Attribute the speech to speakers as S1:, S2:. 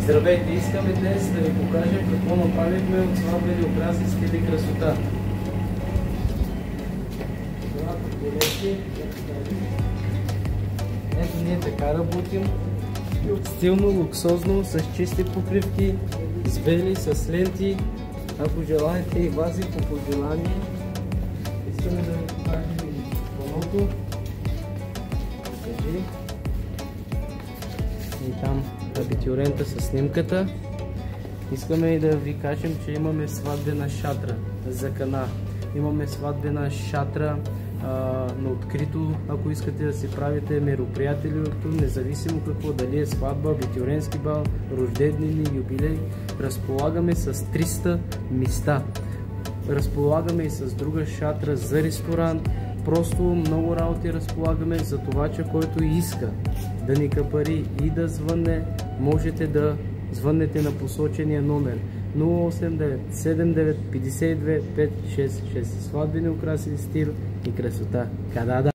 S1: Здравейте! Искаме днес да ви покажем какво направихме от сватбени украси в стил и красота. Ето ние така работим. Стилно, луксозно, с чисти покривки, с бели, с ленти. Ако желаете и вази по пожелание. Искаме да ви покажем и пълното. И там абитюрента с снимката. Искаме и да ви кажем, че имаме сватбена шатра за кана. Имаме сватбена шатра на открито, ако искате да си правите мероприятието, независимо какво, дали е сватба, абитюренски бал, рожденин, юбилей. Разполагаме с 300 места. Разполагаме и с друга шатра за ресторант. Просто много работи разполагаме, за това, че който иска да ни капари и да звънне, можете да звъннете на посочения номер 089 79 52 566. Сватбени украси, стил и красота. Кадада!